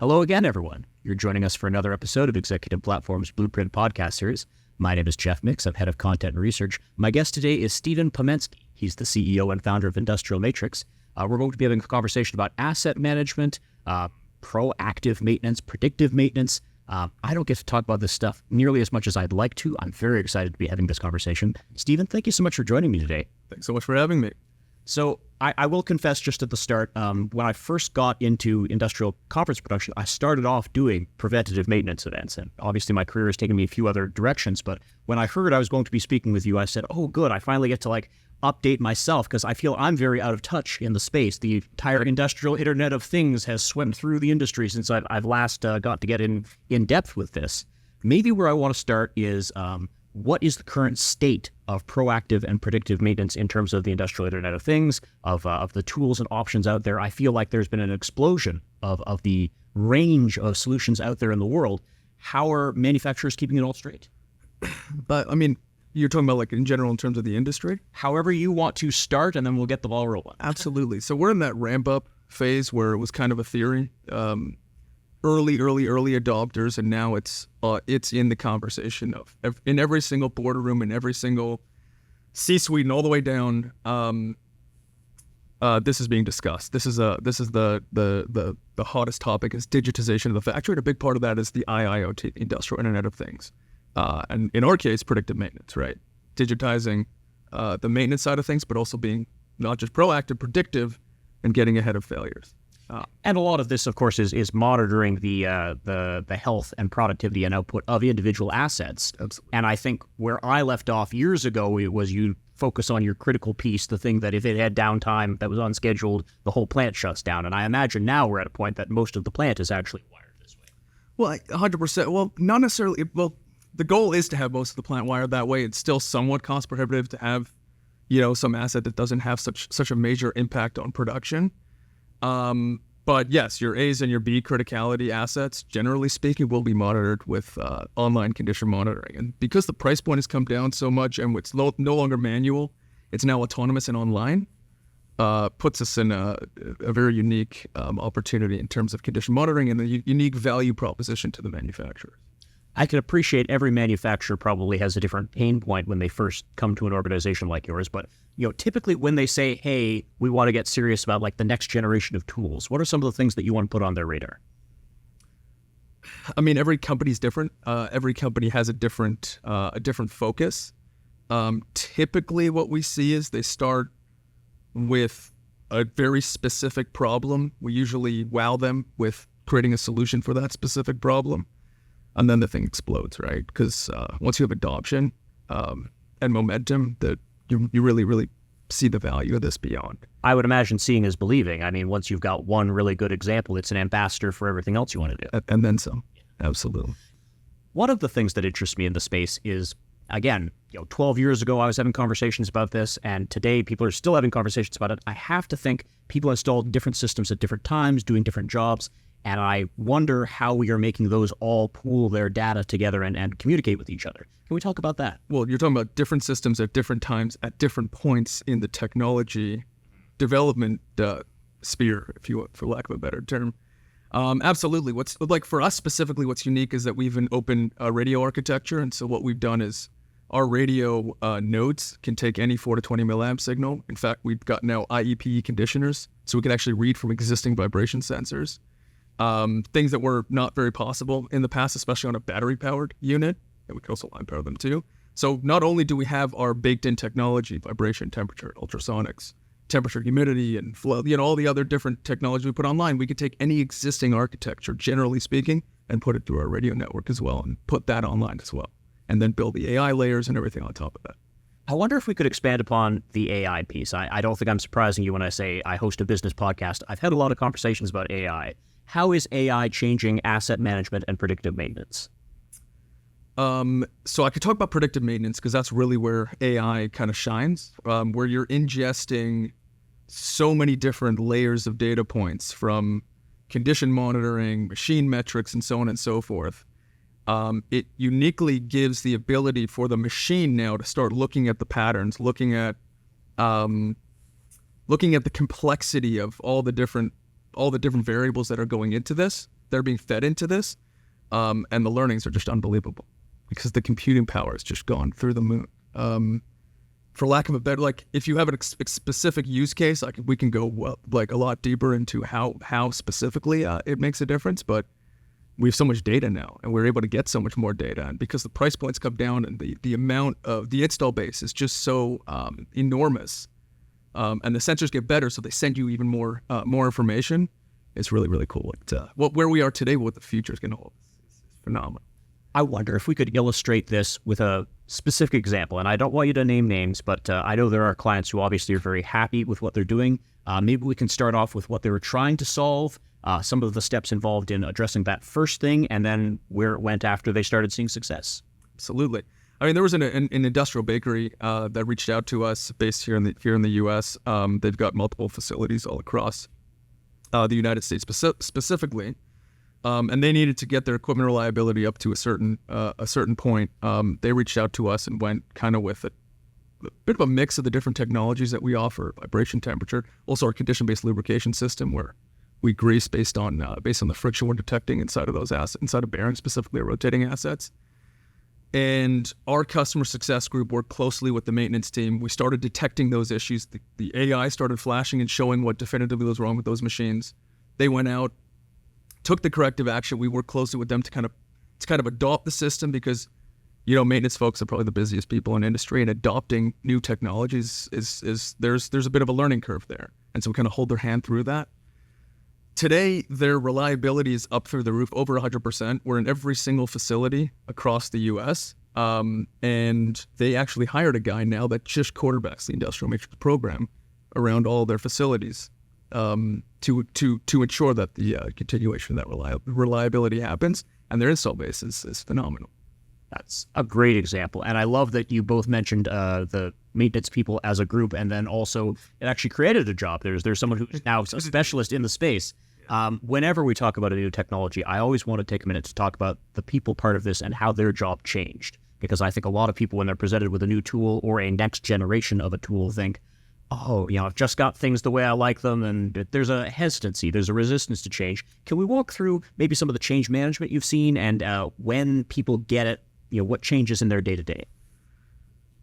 Hello again, everyone. You're joining us for another episode of Executive Platform's Blueprint podcast series. My name is Jeff Mix. I'm head of content and research. My guest today is Steven Pamensky. He's the CEO and founder of Industrial Matrix. We're going to be having a conversation about asset management, proactive maintenance, predictive maintenance. I don't get to talk about this stuff nearly as much as I'd like to. I'm very excited to be having this conversation. Steven, thank you so much for joining me today. Thanks so much for having me. So I will confess just at the start, when I first got into industrial conference production, I started off doing preventative maintenance events. And obviously my career has taken me a few other directions. But when I heard I was going to be speaking with you, I said, oh, good. I finally get to update myself because I feel I'm very out of touch in the space. The entire industrial Internet of Things has swept through the industry since I've last got to get in depth with this. Maybe where I want to start is what is the current state of proactive and predictive maintenance in terms of the industrial Internet of Things, of the tools and options out there? I feel like there's been an explosion of the range of solutions out there in the world. How are manufacturers keeping it all straight? But I mean, you're talking about in general in terms of the industry? However you want to start, and then we'll get the ball rolling. Absolutely. So we're in that ramp up phase where it was kind of a theory. Early adopters, and now it's in the conversation in every single boardroom, in every single C-suite, and all the way down. This is being discussed. This is the hottest topic is digitization of the factory, and a big part of that is the IIoT, Industrial Internet of Things, and in our case, predictive maintenance, right? Digitizing the maintenance side of things, but also being not just proactive, predictive, and getting ahead of failures. And a lot of this, of course, is monitoring the health and productivity and output of individual assets. Absolutely. And I think where I left off years ago, it was you focus on your critical piece, the thing that if it had downtime that was unscheduled, the whole plant shuts down. And I imagine now we're at a point that most of the plant is actually wired this way. Well, 100%. Well, not necessarily. Well, the goal is to have most of the plant wired that way. It's still somewhat cost prohibitive to have, some asset that doesn't have such a major impact on production. But yes, your A's and your B criticality assets, generally speaking, will be monitored with online condition monitoring. And because the price point has come down so much and it's no longer manual, it's now autonomous and online, puts us in a very unique opportunity in terms of condition monitoring and the unique value proposition to the manufacturer. I can appreciate every manufacturer probably has a different pain point when they first come to an organization like yours, but typically when they say, hey, we want to get serious about the next generation of tools, what are some of the things that you want to put on their radar? I mean, every company's different. Every company has a different focus. Typically what we see is they start with a very specific problem. We usually wow them with creating a solution for that specific problem. And then the thing explodes, right? Because once you have adoption and momentum, that you really, really see the value of this beyond. I would imagine seeing is believing. I mean, once you've got one really good example, it's an ambassador for everything else you want to do. And then some. Absolutely. One of the things that interests me in the space is, again, 12 years ago, I was having conversations about this, and today people are still having conversations about it. I have to think people installed different systems at different times, doing different jobs. And I wonder how we are making those all pool their data together and communicate with each other. Can we talk about that? Well, you're talking about different systems at different times, at different points in the technology development sphere, if you want, for lack of a better term. Absolutely. What's for us specifically, what's unique is that we have an open radio architecture. And so what we've done is our radio nodes can take any 4 to 20 milliamp signal. In fact, we've got now IEP conditioners, so we can actually read from existing vibration sensors. Things that were not very possible in the past, especially on a battery-powered unit, and we can also line power them too. So not only do we have our baked-in technology, vibration, temperature, ultrasonics, temperature, humidity, and flow, all the other different technology we put online, we could take any existing architecture, generally speaking, and put it through our radio network as well, and put that online as well, and then build the AI layers and everything on top of that. I wonder if we could expand upon the AI piece. I don't think I'm surprising you when I say I host a business podcast. I've had a lot of conversations about AI. How is AI changing asset management and predictive maintenance? So I could talk about predictive maintenance because that's really where AI kind of shines, where you're ingesting so many different layers of data points from condition monitoring, machine metrics, and so on and so forth. It uniquely gives the ability for the machine now to start looking at the patterns, looking at the complexity of all the different variables that are going into this, they're being fed into this, and the learnings are just unbelievable because the computing power has just gone through the moon. For lack of a better, like if you have a specific use case, we can go like a lot deeper into how specifically it makes a difference. But we have so much data now, and we're able to get so much more data, and because the price points come down and the amount of the install base is just so enormous, and the sensors get better, so they send you even more information. It's really, really cool. Where we are today, what the future is going to hold is phenomenal. I wonder if we could illustrate this with a specific example. And I don't want you to name names, but I know there are clients who obviously are very happy with what they're doing. Maybe we can start off with what they were trying to solve, some of the steps involved in addressing that first thing, and then where it went after they started seeing success. Absolutely. I mean, there was an industrial bakery that reached out to us based here in the U.S. They've got multiple facilities all across the United States specifically. And they needed to get their equipment reliability up to a certain point. They reached out to us and went kind of with a bit of a mix of the different technologies that we offer: vibration, temperature, also our condition-based lubrication system, where we grease based on the friction we're detecting inside of those assets, inside of bearings, specifically our rotating assets. And our customer success group worked closely with the maintenance team. We started detecting those issues. The AI started flashing and showing what definitively was wrong with those machines. They went out, took the corrective action. We worked closely with them to kind of adopt the system, because maintenance folks are probably the busiest people in industry, and adopting new technologies is there's a bit of a learning curve there, and so we kind of hold their hand through that. Today, their reliability is up through the roof, over 100%. We're in every single facility across the U.S., and they actually hired a guy now that just quarterbacks the industrial matrix program around all their facilities, to ensure that the continuation of that reliability happens, and their install base is phenomenal. That's a great example. And I love that you both mentioned the maintenance people as a group, and then also it actually created a job. There's someone who's now a specialist in the space. Whenever we talk about a new technology, I always want to take a minute to talk about the people part of this and how their job changed. Because I think a lot of people, when they're presented with a new tool or a next generation of a tool, think, oh, I've just got things the way I like them, and there's a hesitancy, there's a resistance to change. Can we walk through maybe some of the change management you've seen, and when people get it, what changes in their day-to-day?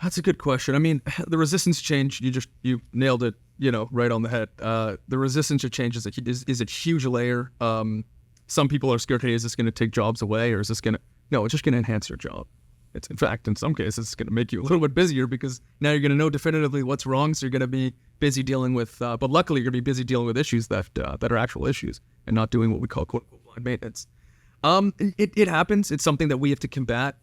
That's a good question. I mean, the resistance to change, you nailed it, right on the head. The resistance to change is a huge layer. Some people are scared, hey, is this going to take jobs away, or is this going to... No, it's just going to enhance your job. It's, in fact, in some cases, it's going to make you a little bit busier, because now you're going to know definitively what's wrong, so you're going to be busy dealing with... but luckily, you're going to be busy dealing with issues that are actual issues, and not doing what we call quote-unquote blind maintenance. It happens. It's something that we have to combat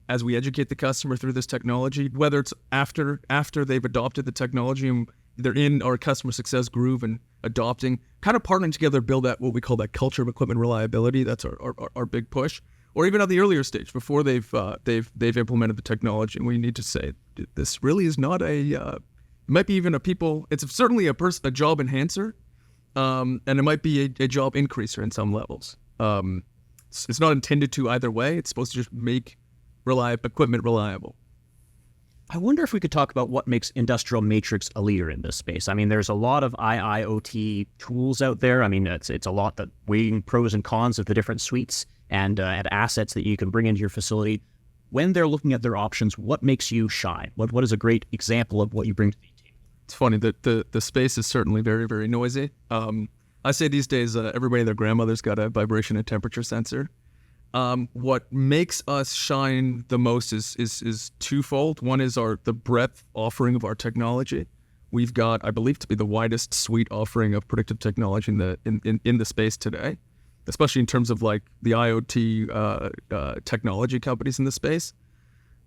as we educate the customer through this technology, whether it's after they've adopted the technology and they're in our customer success groove and adopting, kind of partnering together, build that, what we call that culture of equipment reliability. That's our big push. Or even at the earlier stage, before they've implemented the technology, and we need to say, this really is not it might be even it's certainly a job enhancer, and it might be a job increaser in some levels. It's not intended to either way. It's supposed to just make equipment reliable. I wonder if we could talk about what makes Industrial Matrix a leader in this space. I mean, there's a lot of IIoT tools out there. I mean, it's a lot that weighing pros and cons of the different suites and assets that you can bring into your facility. When they're looking at their options, what makes you shine? What is a great example of what you bring to the table? It's funny that the space is certainly very, very noisy. I say these days, everybody and their grandmother's got a vibration and temperature sensor. What makes us shine the most is twofold. One is the breadth offering of our technology. We've got, I believe, to be the widest suite offering of predictive technology in the space today, especially in terms of like the IoT technology companies in the space.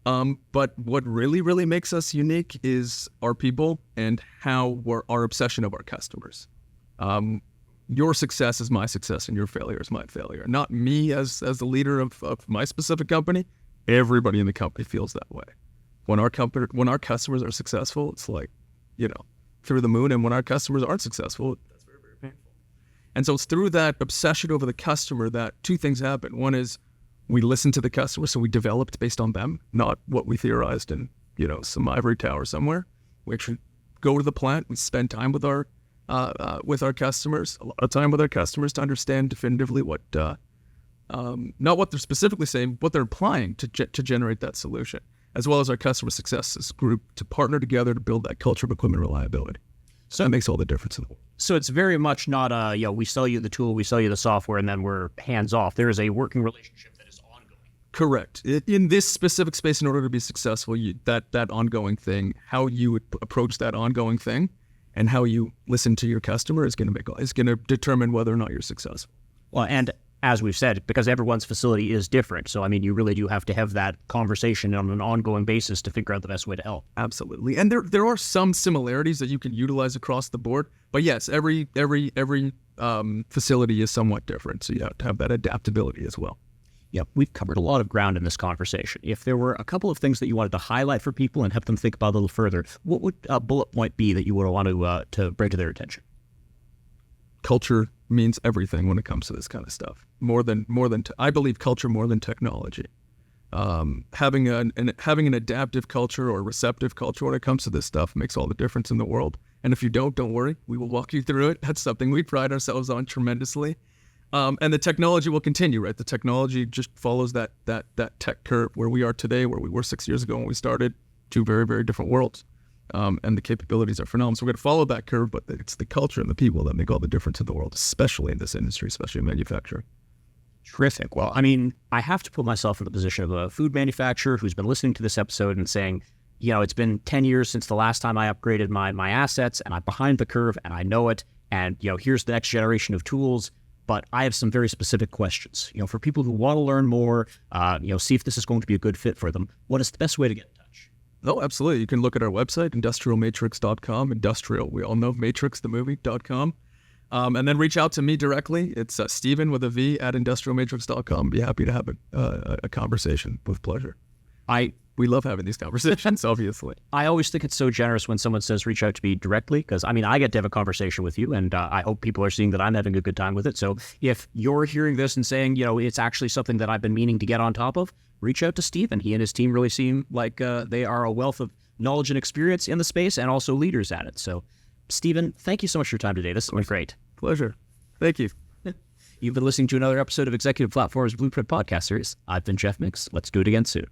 But what really, really makes us unique is our people and our obsession of our customers. Your success is my success, and your failure is my failure. Not me as the leader of my specific company. Everybody in the company feels that way. When our customers are successful, it's like, through the moon. And when our customers aren't successful, that's very, very painful. And so it's through that obsession over the customer that two things happen. One is we listen to the customer, so we developed based on them, not what we theorized in some ivory tower somewhere. We actually go to the plant. We spend time with our with our customers, a lot of time with our customers to understand definitively what, not what they're specifically saying, what they're applying to generate that solution, as well as our customer success group to partner together to build that culture of equipment reliability. So that makes all the difference in the world. So it's very much not we sell you the tool, we sell you the software, and then we're hands off. There is a working relationship that is ongoing. Correct. In this specific space, in order to be successful, that ongoing thing, how you would approach that ongoing thing, and how you listen to your customer is going to determine whether or not you're successful. Well, and as we've said, because everyone's facility is different, so I mean, you really do have to have that conversation on an ongoing basis to figure out the best way to help. Absolutely, and there are some similarities that you can utilize across the board. But yes, every facility is somewhat different, so you have to have that adaptability as well. Yep, we've covered a lot of ground in this conversation. If there were a couple of things that you wanted to highlight for people and help them think about a little further, what would a bullet point be that you would want to bring to their attention? Culture means everything when it comes to this kind of stuff. I believe culture more than technology. Having an adaptive culture or receptive culture when it comes to this stuff makes all the difference in the world. And if you don't worry, we will walk you through it. That's something we pride ourselves on tremendously. And the technology will continue, right? The technology just follows that tech curve where we are today, where we were 6 years ago when we started, two very, very different worlds. And the capabilities are phenomenal. So we're going to follow that curve, but it's the culture and the people that make all the difference in the world, especially in this industry, especially in manufacturing. Terrific. Well, I mean, I have to put myself in the position of a food manufacturer who's been listening to this episode and saying, it's been 10 years since the last time I upgraded my assets, and I'm behind the curve, and I know it, and, here's the next generation of tools. But I have some very specific questions, for people who want to learn more, see if this is going to be a good fit for them. What is the best way to get in touch? Oh, absolutely. You can look at our website, industrialmatrix.com, industrial, we all know, matrix, the movie.com. And then reach out to me directly. It's Steven with a V at industrialmatrix.com. Be happy to have a conversation with pleasure. We love having these conversations, obviously. I always think it's so generous when someone says reach out to me directly, because, I get to have a conversation with you, and I hope people are seeing that I'm having a good time with it. So if you're hearing this and saying, it's actually something that I've been meaning to get on top of, reach out to Steven. He and his team really seem like they are a wealth of knowledge and experience in the space and also leaders at it. So, Steven, thank you so much for your time today. This has been great. Pleasure. Thank you. You've been listening to another episode of Executive Platform's Blueprint Podcast Series. I've been Jeff Mix. Let's do it again soon.